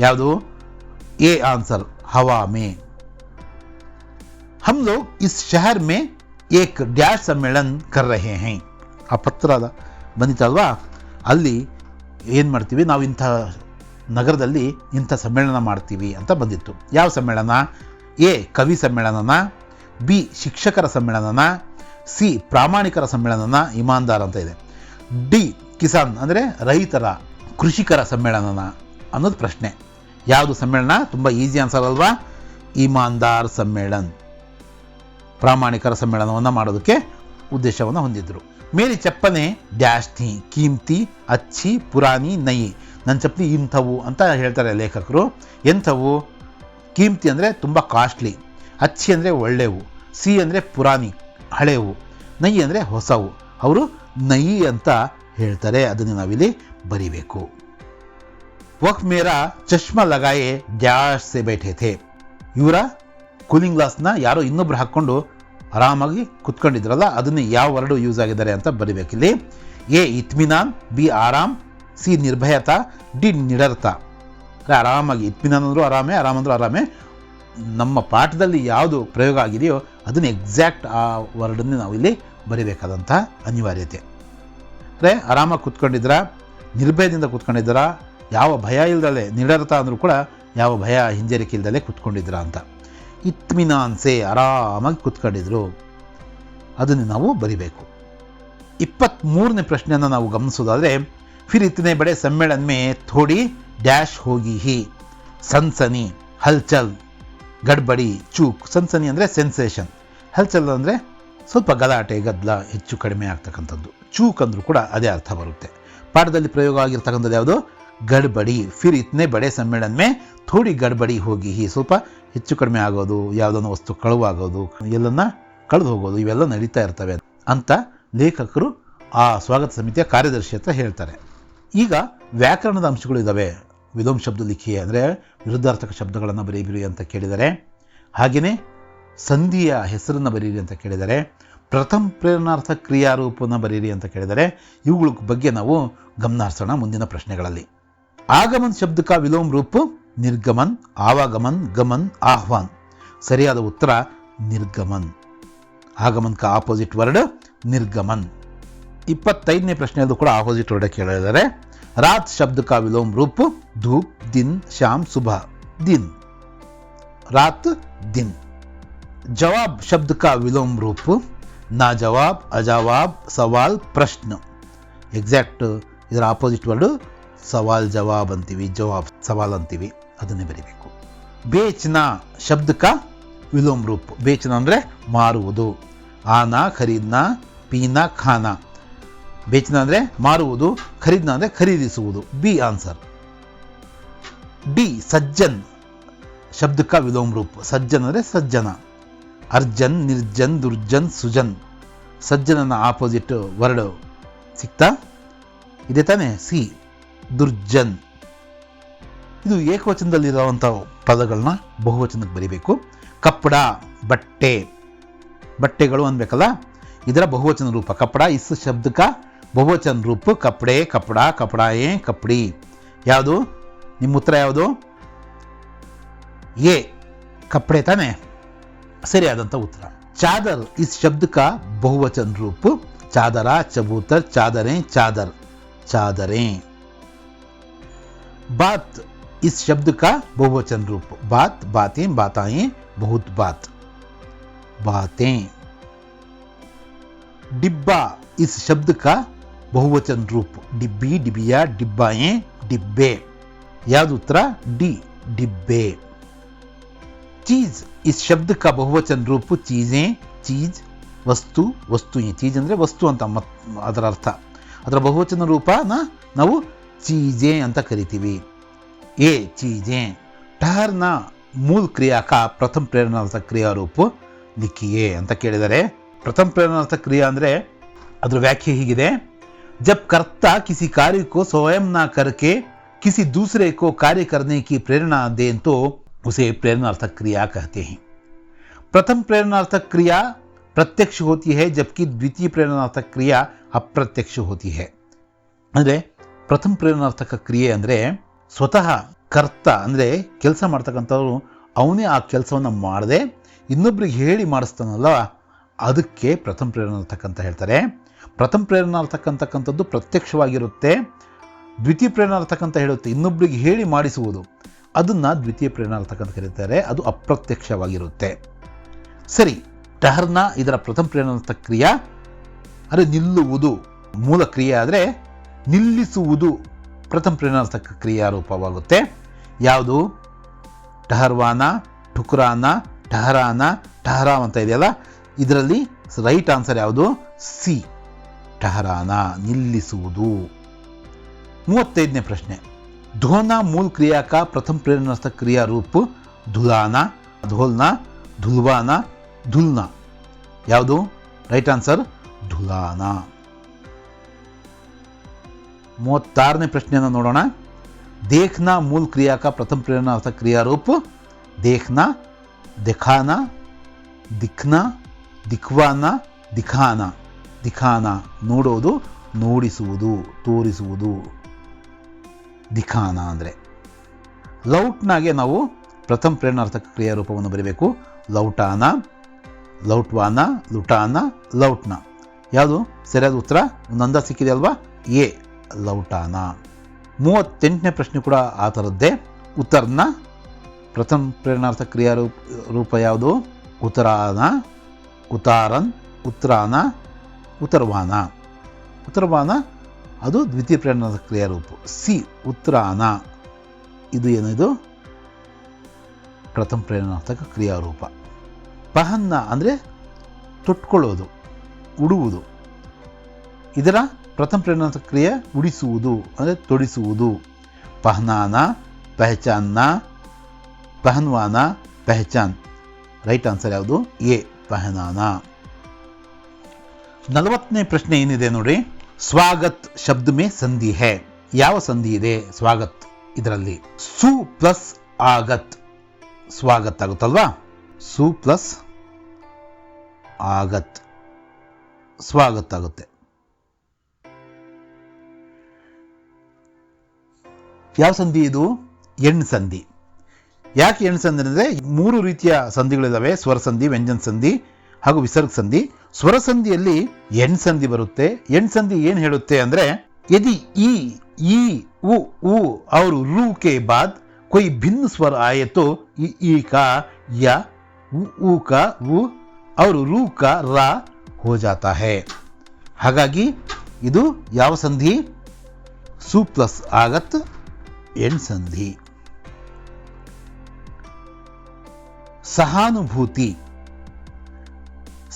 ಯಾವುದು? ಎ ಆನ್ಸರ್, ಹವಾ ಮೇ. ಹಮ್ ಲೋಗ್ ಇಸ್ ಶಹರ್ ಮೇ ಏಕ್ ಡ್ಯಾಶ್ ಸಮ್ಮೇಳನ್ ಕರ್ ರಹೆ ಹೈ. ಆ ಪತ್ರದ ಬಂದಿತ್ತಲ್ವಾ, ಅಲ್ಲಿ ಏನು ಮಾಡ್ತೀವಿ ನಾವು, ಇಂಥ ನಗರದಲ್ಲಿ ಇಂಥ ಸಮ್ಮೇಳನ ಮಾಡ್ತೀವಿ ಅಂತ ಬಂದಿತ್ತು. ಯಾವ ಸಮ್ಮೇಳನ? ಎ ಕವಿ ಸಮ್ಮೇಳನನ, ಬಿ ಶಿಕ್ಷಕರ ಸಮ್ಮೇಳನನ, ಸಿ ಪ್ರಾಮಾಣಿಕರ ಸಮ್ಮೇಳನನ, ಇಮಾನ್ದಾರ್ ಅಂತ ಇದೆ, ಡಿ ಕಿಸಾನ್ ಅಂದರೆ ರೈತರ ಕೃಷಿಕರ ಸಮ್ಮೇಳನನ ಅನ್ನೋದು ಪ್ರಶ್ನೆ. ಯಾವುದು ಸಮ್ಮೇಳನ? ತುಂಬ ಈಸಿ ಆನ್ಸರ್ ಅಲ್ವಾ, ಇಮಾನ್ದಾರ್ ಸಮ್ಮೇಳನ್. ಪ್ರಾಮಾಣಿಕರ ಸಮ್ಮೇಳನವನ್ನು ಮಾಡೋದಕ್ಕೆ ಉದ್ದೇಶವನ್ನು ಹೊಂದಿದ್ರು. ಮೇರಿ ಚಪ್ಪನೆ ಡ್ಯಾಶ್ ಥಿ, ಕೀಮ್ತಿ, ಅಚ್ಚಿ, ಪುರಾನಿ, ನಯಿ. ನನ್ನ ಚಪ್ಪಲಿ ಇಂಥವು ಅಂತ ಹೇಳ್ತಾರೆ ಲೇಖಕರು. ಎಂಥವು? ಕೀಮ್ತಿ ಅಂದರೆ ತುಂಬ ಕಾಸ್ಟ್ಲಿ, ಅಚ್ಚಿ ಅಂದರೆ ಒಳ್ಳೆವು, ಸಿ ಅಂದರೆ ಪುರಾನಿ ಹಳೆವು, ನಯಿ ಅಂದರೆ ಹೊಸವು. ಅವರು ನಯಿ ಅಂತ ಹೇಳ್ತಾರೆ, ಅದನ್ನು ನಾವಿಲ್ಲಿ ಬರಿಬೇಕು. ವಕ್ ಮೇರಾ ಚಶ್ಮಾ ಲಗಾಯೆ ಡ್ಯಾಶ್ ಸೆ ಬೈಠೆ ಥೆ. ಇವರ ಕೂಲಿಂಗ್ ಗ್ಲಾಸ್ನ ಯಾರೋ ಇನ್ನೊಬ್ರು ಹಾಕ್ಕೊಂಡು ಆರಾಮಾಗಿ ಕುತ್ಕೊಂಡಿದ್ರಲ್ಲ, ಅದನ್ನು ಯಾವ ವರ್ಡು ಯೂಸ್ ಆಗಿದ್ದಾರೆ ಅಂತ ಬರಿಬೇಕಿಲ್ಲಿ. ಎ ಇತ್ಮಿನಾನ್, ಬಿ ಆರಾಮ್, ಸಿ ನಿರ್ಭಯತಾ, ಡಿ ನಿಡರ್ತಾ. ಆರಾಮಾಗಿ, ಇತ್ಮಿನಾನ್ ಅಂದರೂ ಆರಾಮೇ, ಆರಾಮ್ ಅಂದರೂ ಆರಾಮೇ. ನಮ್ಮ ಪಾಠದಲ್ಲಿ ಯಾವುದು ಪ್ರಯೋಗ ಆಗಿದೆಯೋ ಅದನ್ನು ಎಕ್ಸಾಕ್ಟ್ ಆ ವರ್ಡನ್ನು ನಾವು ಇಲ್ಲಿ ಬರಿಬೇಕಾದಂಥ ಅನಿವಾರ್ಯತೆ. ಅಂದರೆ ಆರಾಮಾಗಿ ಕುತ್ಕೊಂಡಿದ್ರ, ನಿರ್ಭಯದಿಂದ ಕುತ್ಕೊಂಡಿದ್ದೀರಾ, ಯಾವ ಭಯ ಇಲ್ದಲೆ, ನಿಡರ್ತಾ ಅಂದರೂ ಕೂಡ ಯಾವ ಭಯ ಹಿಂಜರಿಕೆ ಇಲ್ದಲೆ ಕುತ್ಕೊಂಡಿದ್ರ ಅಂತ. ಇತ್ಮಿನಾನ್ಸೆ, ಆರಾಮಾಗಿ ಕುತ್ಕೊಂಡಿದ್ರು, ಅದನ್ನು ನಾವು ಬರಿಬೇಕು. 23ನೇ ಪ್ರಶ್ನೆಯನ್ನು ನಾವು ಗಮನಿಸೋದಾದರೆ, ಫಿರ್ ಇತನೆ ಬಡೆ ಸಮ್ಮೇಳನ್ ಮೇ ಥೋಡಿ ಡ್ಯಾಶ್ ಹೋಗಿ ಹಿ. ಸನ್ಸನಿ, ಹಲ್ಚಲ್, ಗಡ್ಬಡಿ, ಚೂಕ್. ಸನ್ಸನಿ ಅಂದರೆ ಸೆನ್ಸೇಷನ್, ಹಲ್ಚಲ್ ಅಂದರೆ ಸ್ವಲ್ಪ ಗಲಾಟೆ ಗದ್ದಲ ಹೆಚ್ಚು ಕಡಿಮೆ ಆಗ್ತಕ್ಕಂಥದ್ದು, ಚೂಕ್ ಅಂದರೂ ಕೂಡ ಅದೇ ಅರ್ಥ ಬರುತ್ತೆ. ಪಾಠದಲ್ಲಿ ಪ್ರಯೋಗ ಆಗಿರ್ತಕ್ಕಂಥದ್ದು ಯಾವುದು? ಗಡ್ಬಡಿ. ಫಿರ್ ಇತನೆ ಬಡೆ ಸಮ್ಮೇಳನ್ ಮೇ ಥೋಡಿ ಗಡ್ಬಡಿ ಹೋಗಿ ಹಿ. ಸ್ವಲ್ಪ ಹೆಚ್ಚು ಕಡಿಮೆ ಆಗೋದು, ಯಾವುದನ್ನು ವಸ್ತು ಕಳುವಾಗೋದು, ಎಲ್ಲನ್ನ ಕಳೆದು ಹೋಗೋದು, ಇವೆಲ್ಲ ನಡೀತಾ ಇರ್ತವೆ ಅಂತ ಲೇಖಕರು ಆ ಸ್ವಾಗತ ಸಮಿತಿಯ ಕಾರ್ಯದರ್ಶಿ ಹತ್ರ ಹೇಳ್ತಾರೆ. ಈಗ ವ್ಯಾಕರಣದ ಅಂಶಗಳು ಇದ್ದಾವೆ. ವಿಲೋಮ ಶಬ್ದ ಲಿಖಿ ಅಂದರೆ ವಿರುದ್ಧಾರ್ಥಕ ಶಬ್ದಗಳನ್ನು ಬರೀರಿ ಅಂತ ಕೇಳಿದ್ದಾರೆ. ಹಾಗೆಯೇ ಸಂಧಿಯ ಹೆಸರನ್ನು ಬರೀರಿ ಅಂತ ಕೇಳಿದ್ದಾರೆ. ಪ್ರಥಮ ಪ್ರೇರಣಾರ್ಥ ಕ್ರಿಯಾರೂಪನ ಬರೀರಿ ಅಂತ ಕೇಳಿದ್ದಾರೆ. ಇವುಗಳ ಬಗ್ಗೆ ನಾವು ಗಮನ ಹರಿಸೋಣ ಮುಂದಿನ ಪ್ರಶ್ನೆಗಳಲ್ಲಿ. ಆಗಮನ್ ಶಬ್ದ ಕಾ ವಿಲೋಮ ರೂಪ ನಿರ್ಗಮನ್, ಆವಾಗಮನ್, ಗಮನ್, ಆಹ್ವಾನ್. ಸರಿಯಾದ ಉತ್ತರ ನಿರ್ಗಮನ್. ಆಗಮನ್ ಕಾ ಆಪೋಸಿಟ್ ವರ್ಡ್ ನಿರ್ಗಮನ್. 25ನೇ ಪ್ರಶ್ನೆಯಲ್ಲೂ ಕೂಡ ಆಪೋಸಿಟ್ ವರ್ಡ್ ಕೇಳಿದ್ದಾರೆ. ರಾತ್ ಶಬ್ದ ಕಾ ವಿಲೋಮ ರೂಪ ಧೂಪ್, ದಿನ್, ಶಾಮ್, ಸುಬಹ. ದಿನ್, ರಾತ್, ದಿನ್. ಜವಾಬ್ ಶಬ್ದ ಕಾ ವಿಲೋಮ ರೂಪ ನಾ ಜವಾಬ್, ಅಜವಾಬ್, ಸವಾಲ್, ಪ್ರಶ್ನ. ಎಕ್ಸಾಕ್ಟ್ ಇದರ ಆಪೋಸಿಟ್ ವರ್ಡು ಸವಾಲ್ ಜವಾಬ್ ಅಂತೀವಿ, ಜವಾಬ್ ಸವಾಲ್ ಅಂತೀವಿ, ಅದನ್ನೇ ಬರೀಬೇಕು. ಬೇಚ್ನಾ ಶಬ್ದ ಕಾ ವಿಲೋಮ ರೂಪ. ಬೇಚ್ನಾ ಅಂದರೆ ಮಾರುವುದು. ಆನಾ, ಖರೀದ್ನಾ, ಪೀನಾ, ಖಾನಾ. ಬೇಚ್ನಾ ಅಂದರೆ ಮಾರುವುದು, ಖರೀದ್ನಾ ಅಂದರೆ ಖರೀದಿಸುವುದು. B answer. ಡಿ ಸಜ್ಜನ್ ಶಬ್ದ ಕಾ ವಿಲೋಮ ರೂಪ. ಸಜ್ಜನ್ ಅಂದರೆ ಸಜ್ಜನ. ಅರ್ಜನ್, ನಿರ್ಜನ್, ದುರ್ಜನ್, ಸುಜನ್. ಸಜ್ಜನನ ಆಪೋಸಿಟ್ ವರ್ಡ್ ಸಿಗ್ತಾ ಇದೆ ತಾನೆ? ಸಿ ದುರ್ಜನ್. ಇದು ಏಕವಚನದಲ್ಲಿರುವಂಥ ಪದಗಳನ್ನ ಬಹುವಚನಕ್ಕೆ ಬರೀಬೇಕು. ಕಪ್ಪಡ ಬಟ್ಟೆ, ಬಟ್ಟೆಗಳು ಅನ್ಬೇಕಲ್ಲ, ಇದರ ಬಹುವಚನ ರೂಪ ಕಪ್ಪಡ. ಇಸ್ ಶಬ್ದ ಕಾ ಬಹುವಚನ ರೂಪ ಕಪ್ಪಡೆ, ಕಪ್ಪಡ, ಕಪ್ಪಡಾಯೇ, ಕಪ್ಪಡಿ. ಯಾವುದು? ನಿಮ್ಮ ಉತ್ತರ ಯಾವುದು? ಎ ಕಪ್ಪಡೆ ತಾನೆ ಸರಿಯಾದಂಥ ಉತ್ತರ. ಚಾದರ್ इस शब्द का बहुवचन रूप चादरा, चबूतर, चादरें, चादर, चादरें. बात इस शब्द का बहुवचन रूप बात, बातें, बाताएं, बहुत बात, बातें. डिब्बा इस शब्द का बहुवचन रूप डिब्बी, डिबिया, डिब्बाएं, डिब्बे. याद उत्तर डी डिब्बे. चीज इस शब्द का बहुवचन रूप चीजें, चीज, ವಸ್ತು, ವಸ್ತುಯೇ. ಚೀಜ್ ಅಂದರೆ ವಸ್ತು ಅಂತ ಅದರ ಅರ್ಥ. ಅದರ ಬಹುವಚನ ರೂಪನ ನಾವು ಚೀಜೆ ಅಂತ ಕರಿತೀವಿ. ಎ ಚೀಜೆ. ठहरना मूल क्रिया का प्रथम प्रेरणार्थक क्रिया रूप लिखिए ಅಂತ ಕೇಳಿದರೆ, ಪ್ರಥಮ ಪ್ರೇರಣಾರ್ಥಕ ಕ್ರಿಯಾ ಅಂದರೆ ಅದರ ವ್ಯಾಖ್ಯೆ ಹೀಗಿದೆ: जब कर्ता किसी कार्य को स्वयं ना करके किसी दूसरे को कार्य करने की प्रेरणा दे तो उसे प्रेरणार्थक क्रिया कहते हैं. प्रथम प्रेरणार्थक क्रिया प्रत्यक्ष होती है जबकि द्वितीय प्रेरणार्थक क्रिया अप्रत्यक्ष होती है. ಅಂದರೆ ಪ್ರಥಮ ಪ್ರೇರಣಾರ್ಥಕ ಕ್ರಿಯೆ ಅಂದರೆ ಸ್ವತಃ ಕರ್ತ ಅಂದರೆ ಕೆಲಸ ಮಾಡ್ತಕ್ಕಂಥವ್ರು ಅವನೇ ಆ ಕೆಲಸವನ್ನು ಮಾಡದೆ ಇನ್ನೊಬ್ರಿಗೆ ಹೇಳಿ ಮಾಡಿಸ್ತಾನಲ್ಲ, ಅದಕ್ಕೆ ಪ್ರಥಮ ಪ್ರೇರಣಾರ್ಥಕ ಅಂತ ಹೇಳ್ತಾರೆ. ಪ್ರಥಮ ಪ್ರೇರಣಾರ್ಥಕ ಅಂತಕ್ಕಂಥದ್ದು ಪ್ರತ್ಯಕ್ಷವಾಗಿರುತ್ತೆ. ದ್ವಿತೀಯ ಪ್ರೇರಣಾರ್ಥಕ ಅಂತ ಹೇಳುತ್ತೆ ಇನ್ನೊಬ್ರಿಗೆ ಹೇಳಿ ಮಾಡಿಸುವುದು, ಅದನ್ನು ದ್ವಿತೀಯ ಪ್ರೇರಣಾರ್ಥಕ ಅಂತ ಕರೀತಾರೆ. ಅದು ಅಪ್ರತ್ಯಕ್ಷವಾಗಿರುತ್ತೆ. ಸರಿ, ಟಹರ್ನ ಇದರ ಪ್ರಥಮ ಪ್ರೇರಣಾರ್ಥಕ ಕ್ರಿಯಾ ಅಂದರೆ ನಿಲ್ಲುವುದು ಮೂಲ ಕ್ರಿಯೆ, ಆದರೆ ನಿಲ್ಲಿಸುವುದು ಪ್ರಥಮ ಪ್ರೇರಣಾರ್ಥಕ ಕ್ರಿಯಾ ರೂಪವಾಗುತ್ತೆ. ಯಾವುದು? ಟಹರ್ವಾನ, ಠುಕ್ರಾನ, ಟಹರಾನ, ಟಹರಾವ್ ಅಂತ ಇದೆಯಲ್ಲ, ಇದರಲ್ಲಿ ರೈಟ್ ಆನ್ಸರ್ ಯಾವುದು? ಸಿ ಟಹರಾನ, ನಿಲ್ಲಿಸುವುದು. 35ನೇ ಪ್ರಶ್ನೆ. ಧೋನಾ ಮೂಲ ಕ್ರಿಯಾ ಕಾ ಪ್ರಥಮ ಪ್ರೇರಣಾರ್ಥಕ ಕ್ರಿಯಾ ರೂಪ ಧುಲಾನ, ಧೋಲ್ನ, ಧುಲ್ವಾನ, ಧುಲ್ನ. ಯಾವುದು? Right answer ಧುಲಾನ. 36ನೇ ಪ್ರಶ್ನೆಯನ್ನು ನೋಡೋಣ. देखना मूल क्रिया का प्रथम प्रेरणार्थक क्रिया रूप देखना, दिखाना, दिखना, दिखवाना, दिखाना, दिखाना. ನೋಡೋದು, ನೋಡಿಸುವುದು, ತೋರಿಸುವುದು. ದಿಖಾನ ಅಂದರೆ ಲೌಟ್ನಾಗೆ ನಾವು ಪ್ರಥಮ ಪ್ರೇರಣಾರ್ಥಕ ಕ್ರಿಯಾ ರೂಪವನ್ನು ಬರೀಬೇಕು. ಲೌಟಾನ, ಲೌಟ್ವಾನ, ಲುಟಾನ, ಲೌಟ್ನ. ಯಾವುದು ಸರಿಯಾದ ಉತ್ತರ? ಒಂದು ಅಂದಾಜು ಸಿಕ್ಕಿದೆ ಅಲ್ವಾ? ಎ ಲೌಟಾನ. 38ನೇ ಪ್ರಶ್ನೆ ಕೂಡ ಆ ಥರದ್ದೇ. ಉತ್ತರನ ಪ್ರಥಮ ಪ್ರೇರಣಾರ್ಥಕ ಕ್ರಿಯಾ ರೂಪ ಯಾವುದು? ಉತ್ತರಾನ, ಉತ್ತಾರನ್, ಉತ್ತರಾನ, ಉತ್ತರವಾನ. ಉತ್ತರವಾನ ಅದು ದ್ವಿತೀಯ ಪ್ರೇರಣಾರ್ಥಕ ಕ್ರಿಯಾ ರೂಪ. ಸಿ ಉತ್ತರಾನ. ಇದು ಏನಿದು? ಪ್ರಥಮ ಪ್ರೇರಣಾರ್ಥಕ ಕ್ರಿಯಾ ರೂಪ. ಪಹನ್ನ ಅಂದರೆ ತೊಟ್ಕೊಳ್ಳೋದು, ಉಡುವುದು. ಇದರ ಪ್ರಥಮ ಪ್ರೇರಣಾರ್ಥಕ ಕ್ರಿಯೆ ಉಡಿಸುವುದು ಅಂದರೆ ತೊಡಿಸುವುದು. ಪಹನಾನ, ಪಹಚಾನ್ನ, ಪಹನ್ವಾನ, ಪಹಚಾನ್. ರೈಟ್ ಆನ್ಸರ್ ಯಾವುದು? ಎ ಪಹನಾನ. 40ನೇ ಪ್ರಶ್ನೆ ಏನಿದೆ ನೋಡಿ. ಸ್ವಾಗತ್ ಶಬ್ದ ಮೇ ಸಂಧಿ ಹೈ. ಯಾವ ಸಂಧಿ ಇದೆ ಸ್ವಾಗತ್ ಇದರಲ್ಲಿ? ಸು ಪ್ಲಸ್ ಆಗತ್ ಸ್ವಾಗತ್ ಆಗುತ್ತಲ್ವಾ? ಸು ಪ್ಲಸ್ ಆಗತ್ ಸ್ವಾಗತ್ ಆಗುತ್ತೆ. ಯಾವ ಸಂಧಿ ಇದು? ಎಣ್ ಸಂಧಿ. ಯಾಕೆ ಎಣ್ ಸಂಧಿ ಅಂದರೆ 3 ರೀತಿಯ ಸಂಧಿಗಳಿದ್ದಾವೆ: ಸ್ವರ ಸಂಧಿ, ವ್ಯಂಜನ ಸಂಧಿ ಹಾಗೂ ವಿಸರ್ಗ ಸಂಧಿ. ಸ್ವರ ಸಂಧಿಯಲ್ಲಿ ಎಣ್ ಸಂಧಿ ಬರುತ್ತೆ. ಎಣ್ ಸಂಧಿ ಏನು ಹೇಳುತ್ತೆ ಅಂದರೆ, ಯದಿ ಈ ಉ और रू के बाद कोई भिन्न स्वर आए तो ई का या ऊ का उ और रू का रा हो जाता है. ಹಾಗಾಗಿ ಇದು ಯಾವ ಸಂಧಿ? ಸು ಪ್ಲಸ್ ಆಗತ್ ಎಣ್ ಸಂಧಿ. ಸಹಾನುಭೂತಿ.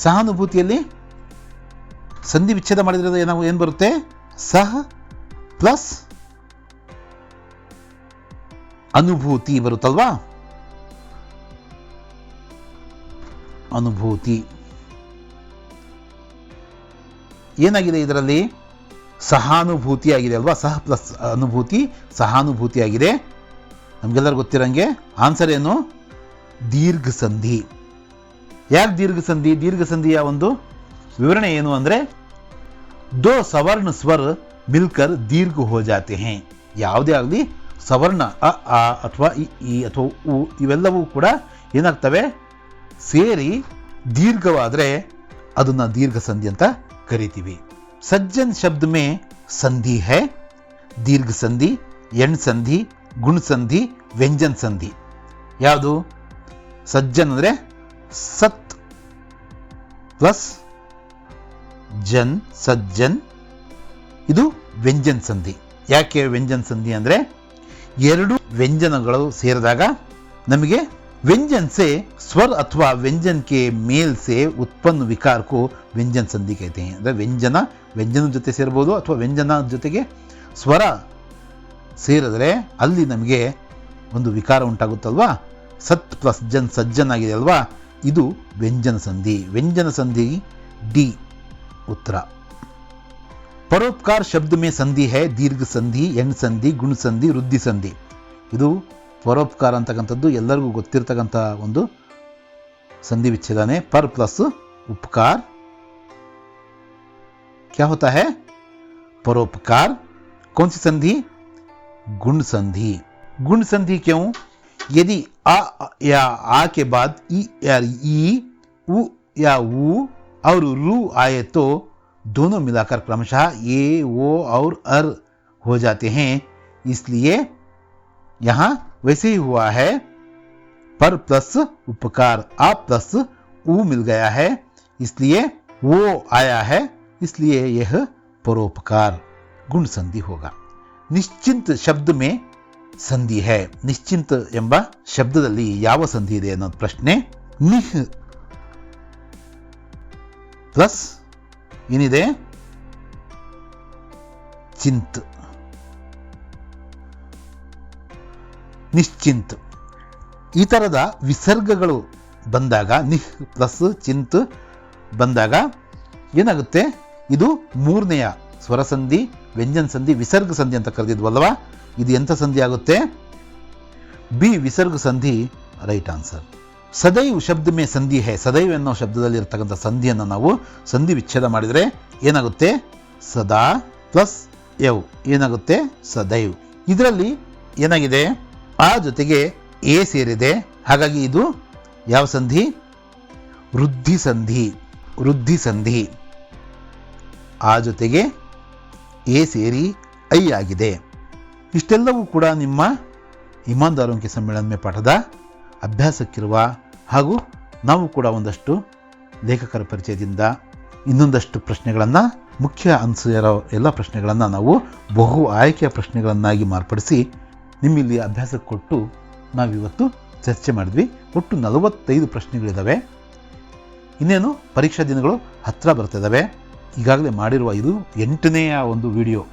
ಸಹಾನುಭೂತಿಯಲ್ಲಿ ಸಂಧಿ ವಿಚ್ಛೇದ ಮಾಡಿದ್ರೆ ಏನು ಬರುತ್ತೆ? ಸಹ ಪ್ಲಸ್ ಅನುಭೂತಿ ಬರುತ್ತಲ್ವಾ? ಅನುಭೂತಿ ಏನಾಗಿದೆ ಇದರಲ್ಲಿ? ಸಹಾನುಭೂತಿ ಆಗಿದೆ ಅಲ್ವಾ? ಸಹ ಪ್ಲಸ್ ಅನುಭೂತಿ, ಸಹಾನುಭೂತಿ ಆಗಿದೆ. ನಮಗೆಲ್ಲರೂ ಗೊತ್ತಿರಂಗೆ ಆನ್ಸರ್ ಏನು? ದೀರ್ಘ ಸಂಧಿ. ಯಾಕೆ ದೀರ್ಘ ಸಂಧಿ? ದೀರ್ಘ ಸಂಧಿಯ ಒಂದು ವಿವರಣೆ ಏನು ಅಂದರೆ, ದೋ ಸವರ್ಣ ಸ್ವರ್ ಮಿಲ್ಕರ್ ದೀರ್ಘ ಹೋ ಜಾತೆ ಹೈ. ಯಾವುದೇ ಆಗಲಿ ಸವರ್ಣ ಅ ಆ ಅಥವಾ ಇ ಈ ಅಥವಾ ಉ ಇವೆಲ್ಲವೂ ಕೂಡ ಏನಾಗ್ತವೆ, ಸೇರಿ ದೀರ್ಘವಾದರೆ ಅದನ್ನು ದೀರ್ಘ ಸಂಧಿ ಅಂತ ಕರಿತೀವಿ. ಸಜ್ಜನ್ ಶಬ್ದ ಮೇ ಸಂಧಿ ಹೈ, ದೀರ್ಘ ಸಂಧಿ, ಎಣ್ ಸಂಧಿ, ಗುಣ ಸಂಧಿ, ವ್ಯಂಜನ್ ಸಂಧಿ. ಯಾವುದು? ಸಜ್ಜನ್ ಅಂದರೆ ಸತ್ ಪ್ಲಸ್ ಜನ್, ಸಜ್ಜನ್. ಇದು ವ್ಯಂಜನ್ ಸಂಧಿ. ಯಾಕೆ ವ್ಯಂಜನ್ ಸಂಧಿ ಅಂದರೆ ಎರಡು ವ್ಯಂಜನಗಳು ಸೇರಿದಾಗ ನಮಗೆ व्यंजन से स्वर अथवा व्यंजन के मेल से उत्पन्न विकार को व्यंजन संधि कहते हैं. ಅಂದರೆ ವ್ಯಂಜನ ಜೊತೆ ಸೇರಬಹುದು ಅಥವಾ ವ್ಯಂಜನ ಜೊತೆಗೆ ಸ್ವರ ಸೇರಿದ್ರೆ ಅಲ್ಲಿ ನಮಗೆ ಒಂದು ವಿಕಾರ ಉಂಟಾಗುತ್ತಲ್ವಾ. ಸತ್ ಪ್ಲಸ್ ಜನ್ ಸಜ್ಜನ್ ಆಗಿದೆ ಅಲ್ವಾ, ಇದು ವ್ಯಂಜನ ಸಂಧಿ. ವ್ಯಂಜನ ಸಂಧಿ ಡಿ उत्तर. परोपकार शब्द में संधि है दीर्घ संधि, एण संधि, गुण संधि, वृद्धि संधि. ಇದು ಪರೋಪಕಾರ ಅಂತಕ್ಕಂಥದ್ದು ಎಲ್ಲರಿಗೂ ಗೊತ್ತಿರತಕ್ಕಂಥ ಒಂದು संधि विच्छेदन है. पर प्लस उपकार क्या होता है? परोपकार. कौन सी संधि? गुण संधि. गुण संधि क्यों? यदि आ या आ के बाद ई या ई, उ या उ और रू आए तो दोनों मिलाकर क्रमशः ए, ओ और अर हो जाते हैं. इसलिए यहां वैसे ही हुआ है. पर प्लस उपकार, आ प्लस उ मिल गया है, इसलिए वो आया है, इसलिए यह परोपकार गुण संधि होगा. निश्चिंत शब्द में संधि है. निश्चिंत ಎಂಬ ಶಬ್ದದಲ್ಲಿ ಯಾವ ಸಂಧಿ ಇದೆ ಅನ್ನೋದು ಪ್ರಶ್ನೆ. ನಿಹ್ ಪ್ಲಸ್ ಏನಿದೆ ಚಿಂತ್, ನಿಶ್ಚಿಂತ್. ಈ ಥರದ ವಿಸರ್ಗಗಳು ಬಂದಾಗ ನಿಹ್ ಪ್ಲಸ್ ಚಿಂತ್ ಬಂದಾಗ ಏನಾಗುತ್ತೆ, ಇದು ಮೂರನೆಯ ಸ್ವರಸಂಧಿ, ವ್ಯಂಜನ ಸಂಧಿ, ವಿಸರ್ಗ ಸಂಧಿ ಅಂತ ಕರೆದಿದ್ವಲ್ವಾ. ಇದು ಎಂಥ ಸಂಧಿ ಆಗುತ್ತೆ? ಬಿ ವಿಸರ್ಗ ಸಂಧಿ ರೈಟ್ ಆನ್ಸರ್. ಸದೈವ್ ಶಬ್ದ ಮೇ ಸಂಧಿ ಹೈ. ಸದೈವ್ ಅನ್ನೋ ಶಬ್ದದಲ್ಲಿ ಇರ್ತಕ್ಕಂಥ ಸಂಧಿಯನ್ನು ನಾವು ಸಂಧಿ ವಿಚ್ಛೇದ ಮಾಡಿದರೆ ಏನಾಗುತ್ತೆ? ಸದಾ ಪ್ಲಸ್ ಯವ್ ಏನಾಗುತ್ತೆ? ಸದೈವ್. ಇದರಲ್ಲಿ ಏನಾಗಿದೆ? ಆ ಜೊತೆಗೆ ಎ ಸೇರಿದೆ, ಹಾಗಾಗಿ ಇದು ಯಾವ ಸಂಧಿ? ವೃದ್ಧಿ ಸಂಧಿ. ವೃದ್ಧಿ ಸಂಧಿ. ಆ ಜೊತೆಗೆ ಎ ಸೇರಿ ಐ ಆಗಿದೆ. ಇಷ್ಟೆಲ್ಲವೂ ಕೂಡ ನಿಮ್ಮ ಇಮಾನ್ದಾರೋಂ ಕೆ ಸಮ್ಮೇಳನ ಮೇ ಪಾಠದ ಅಭ್ಯಾಸಕ್ಕಿರುವ ಹಾಗೂ ನಾವು ಕೂಡ ಒಂದಷ್ಟು ಲೇಖಕರ ಪರಿಚಯದಿಂದ ಇನ್ನೊಂದಷ್ಟು ಪ್ರಶ್ನೆಗಳನ್ನು, ಮುಖ್ಯ ಅನಿಸಿರೋ ಎಲ್ಲ ಪ್ರಶ್ನೆಗಳನ್ನು ನಾವು ಬಹು ಆಯ್ಕೆಯ ಪ್ರಶ್ನೆಗಳನ್ನಾಗಿ ಮಾರ್ಪಡಿಸಿ ನಿಮ್ಮಿಲ್ಲಿ ಅಭ್ಯಾಸಕ್ಕೆ ಕೊಟ್ಟು ನಾವಿವತ್ತು ಚರ್ಚೆ ಮಾಡಿದ್ವಿ. ಒಟ್ಟು 45 ಪ್ರಶ್ನೆಗಳಿದ್ದಾವೆ. ಇನ್ನೇನು ಪರೀಕ್ಷಾ ದಿನಗಳು ಹತ್ತಿರ ಬರ್ತಿದ್ದಾವೆ. ಈಗಾಗಲೇ ಮಾಡಿರುವ ಇದು 8ನೇ ಒಂದು ವಿಡಿಯೋ.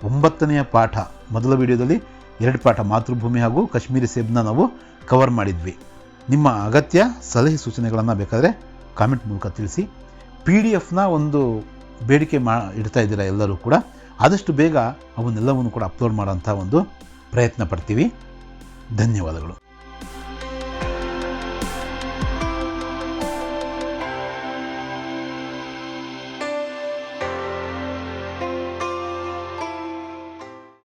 9ನೇ ಪಾಠ. ಮೊದಲ ವಿಡಿಯೋದಲ್ಲಿ 2 ಪಾಠ ಮಾತೃಭೂಮಿ ಹಾಗೂ ಕಾಶ್ಮೀರಿ ಸೇಬ್ನ ನಾವು ಕವರ್ ಮಾಡಿದ್ವಿ. ನಿಮ್ಮ ಅಗತ್ಯ ಸಲಹೆ ಸೂಚನೆಗಳನ್ನು ಬೇಕಾದರೆ ಕಾಮೆಂಟ್ ಮೂಲಕ ತಿಳಿಸಿ. PDF ಒಂದು ಬೇಡಿಕೆ ಇಡ್ತಾ ಇದ್ದೀರಾ ಎಲ್ಲರೂ ಕೂಡ. ಆದಷ್ಟು ಬೇಗ ಅವನ್ನೆಲ್ಲವನ್ನು ಕೂಡ ಅಪ್ಲೋಡ್ ಮಾಡೋಂಥ ಒಂದು ಪ್ರಯತ್ನ ಪಡ್ತೀವಿ. ಧನ್ಯವಾದಗಳು.